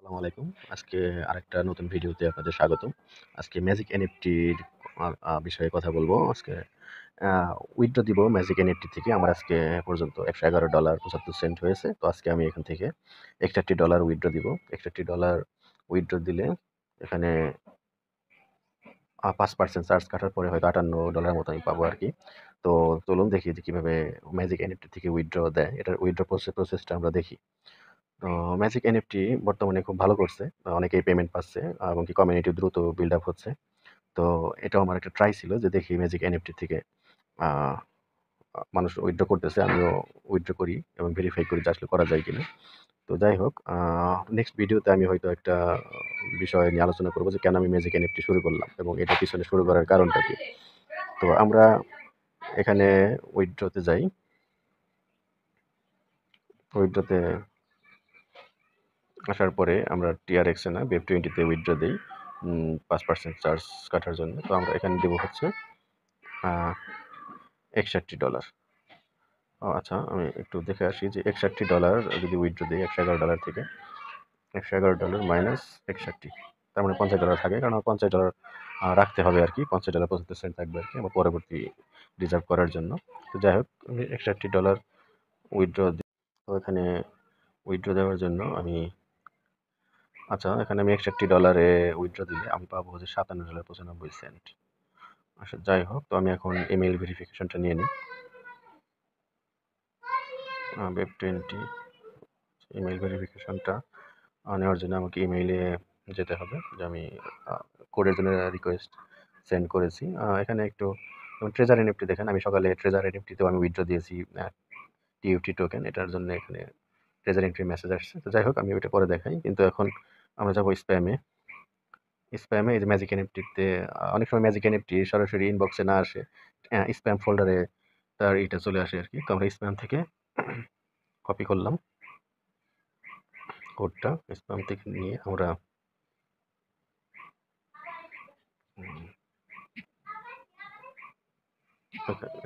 আসসালামু আলাইকুম। আজকে আরেকটা নতুন ভিডিওতে আপনাদের স্বাগতম। আজকে ম্যাজিক এনএফটির বিষয়ে কথা বলবো। আজকে আ উইথড্র দিব ম্যাজিক এনএফটি থেকে। আমার আজকে পর্যন্ত $১11.৭৫ হয়েছে। তো আজকে আমি এখান থেকে $61 উইথড্র দিব। $61 উইথড্র দিলে এখানে ৫% চার্জ কাটার পরে হয়তো $৫৮ মতো আমি পাবো আরকি। তো চলুন দেখি যে কিভাবে ম্যাজিক এনএফটি থেকে উইথড্র দেয়। এটার উইথড্র প্রসেসটা আমরা দেখি। তো ম্যাজিক এনএফটি বর্তমানে খুব ভালো করছে। অনেকেই পেমেন্ট পাচ্ছে এবং কি কমিউনিটি দ্রুত বিল্ড আপ হচ্ছে। তো এটাও আমার একটা ট্রাই ছিল যে দেখি ম্যাজিক এনএফটি থেকে আ মানুষ উইথড্র করতেছে। আমিও উইথড্র করি এবং ভেরিফাই করি যে আসলে করা যায় কিনা। তো যাই হোক নেক্সট ভিডিওতে আমি হয়তো একটা বিষয় নিয়ে আলোচনা করব যে কেন আমি ম্যাজিক এনএফটি শুরু করলাম এবং এটার পিছনে শুরু করার কারণটা কি। তো আমরা এখানে উইথড্রতে যাই। উইথড্রতে আসার পরে আমরা TRX এ না Web20 তে উইথড্র দেই ৫% চার্জ কাটার জন্য। তো আমরা এখানে দেব হচ্ছে আ $৬১। আচ্ছা আমি একটু দেখে আসি যে $৬১ যদি উইথড্র দেই $১১১ থেকে $১১১ মাইনাস ৬১ তার মানে $৫০ থাকে। কারণ আমার $৫০ রাখতে হবে আরকি। $৫০.৭৫ থাকবে আরকি আমার পরবর্তী রিজার্ভ করার জন্য। তো যাই হোক আমি $৬১ উইথড্র দিই। তো এখানে উইথড্র দেওয়ার জন্য আমি আচ্ছা এখানে আমি $৬১ এ উইথড্র দিলে আমি পাবো হচ্ছে $৫৭.৯৫। আচ্ছা যাই হোক তো আমি এখন ইমেইল ভেরিফিকেশনটা নিয়ে নিই। Web20 ইমেইল ভেরিফিকেশনটা নেওয়ার জন্য আমাকে ইমেইলে যেতে হবে যে আমি কোডের জন্য রিকোয়েস্ট সেন্ড করেছি। এখানে একটু ট্রেজার এনএফটি দেখেন আমি সকালে ট্রেজার এনএফটিতেও আমি উইথড্র দিয়েছি TUT টোকেন এটার জন্য এখানে ট্রেজার এন্ট্রি মেসেজ আসছে। তো যাই হোক আমি ওইটা পরে দেখাই। কিন্তু এখন আমরা যাবো স্প্যামে। স্প্যামে এই যে ম্যাজিক এনএফটিতে অনেক সময় ম্যাজিক এনএফটি সরাসরি ইনবক্সে না আসে। স্প্যাম ফোল্ডারে তার এটা চলে আসে আরকি। তো আমরা স্প্যাম থেকে কপি করলাম কোডটা। স্প্যাম থেকে নিয়ে আমরা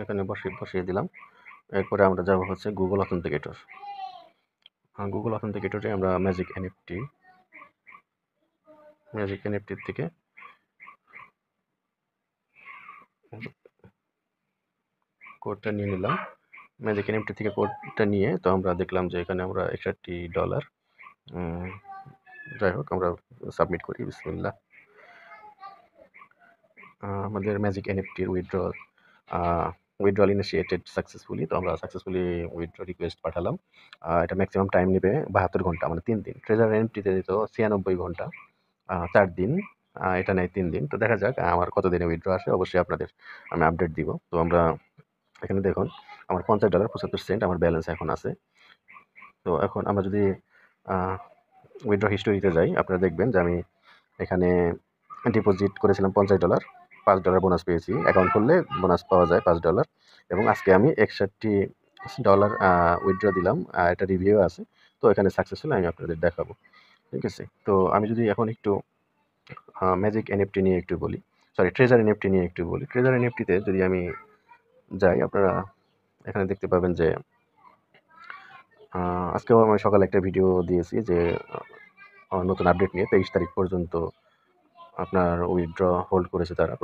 এখানে বসিয়ে দিলাম। এরপরে আমরা যাবো হচ্ছে Google Authenticator। Google Authenticator এ আমরা ম্যাজিক এনএফটি থেকে কোডটা নিয়ে নিলাম। ম্যাজিক এনএফটি থেকে কোডটা নিয়ে তো আমরা দেখলাম যে এখানে আমরা $৬১ যাই হোক আমরা সাবমিট করি বিসমিল্লাহ। আমাদের ম্যাজিক এনএফটির উইথড্রল ইনিশিয়েটেড সাকসেসফুলি। তো আমরা সাকসেসফুলি উইথড্র রিকোয়েস্ট পাঠালাম। এটা ম্যাক্সিমাম টাইম নেবে ৭২ ঘন্টা মানে ৩ দিন। ট্রেজার এনএফটিতে দিত ৯৬ ঘন্টা ৪ দিন। এটা নেয় ৩ দিন। তো দেখা যাক আমার কত দিনে উইথড্র আসে অবশ্যই আপনাদের আমি আপডেট দিব। তো আমরা এখানে দেখুন আমার $৫০.৭৫ আমার ব্যালেন্স এখন আছে। তো এখন আমরা যদি উইথড্র হিস্টোরিতে যাই আপনারা দেখবেন যে আমি এখানে ডিপোজিট করেছিলাম $৫০, $৫ বোনাস পেয়েছি। অ্যাকাউন্ট খুললে বোনাস পাওয়া যায় $৫ এবং আজকে আমি $৬১ উইথড্র দিলাম। এটা রিভিউ আছে। তো এখানে সাকসেসফুল আমি আপনাদের দেখাবো। ঠিক আছে? তো আমি যদি এখন একটু ম্যাজিক এনএফটি নিয়ে একটু বলি। সরি ট্রেজার এনএফটি নিয়ে একটু বলি। ট্রেজার এনএফটিতে যদি আমি যাই আপনারা এখানে দেখতে পাবেন যে আজকেও আমি সকালে একটা ভিডিও দিয়েছি যে নতুন আপডেট নিয়ে ২৩ তারিখ পর্যন্ত আপনার উইথড্র হোল্ড করেছে তারা।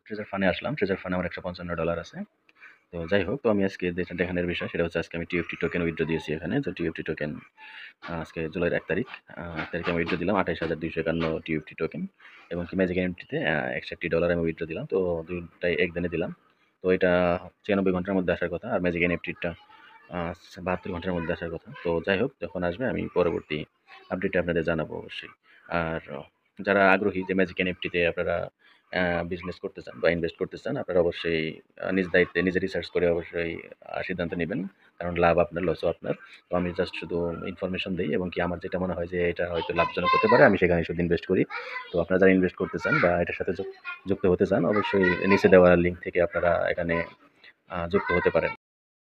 ট্রেজার ফান্ডে আসলাম। ট্রেজার ফান্ডে আমার $১৫৫ আছে। তো যাই হোক তো আমি আজকে যেটা দেখানোর বিষয় সেটা হচ্ছে আজকে আমি TFT টোকেন উইথড্র দিয়েছি এখানে। তো TFT টোকেন আজকে জুলাইয়ের ১ তারিখ। ১ তারিখে আমি উইথড্র দিলাম ২৮,২৫১ TFT টোকেন এবং কি ম্যাজিক এনএফটিতে $৬১ আমি উইথড্র দিলাম। তো দুটাই একদিনে দিলাম। তো এটা ৯৬ ঘন্টার মধ্যে আসার কথা। আর ম্যাজিক এনএফটিটা ৭২ ঘন্টার মধ্যে আসার কথা। তো যাই হোক যখন আসবে আমি পরবর্তী আপডেটে আপনাদের জানাবো অবশ্যই। আর যারা আগ্রহী যে ম্যাজিক এনএফটিতে আপনারা বিজনেস করতে চান বা ইনভেস্ট করতে চান আপনারা অবশ্যই নিজ দায়িত্বে নিজে রিসার্চ করে অবশ্যই সিদ্ধান্ত নেবেন। কারণ লাভ আপনার লসও আপনার। তো আমি জাস্ট শুধু ইনফরমেশন দেই এবং কি আমার যেটা মনে হয় যে এটা হয়তো লাভজনক হতে পারে আমি সেখানে শুধু ইনভেস্ট করি। তো আপনারা যারা ইনভেস্ট করতে চান বা এটার সাথে যুক্ত হতে চান অবশ্যই নিচে দেওয়া লিঙ্ক থেকে আপনারা এখানে যুক্ত হতে পারেন।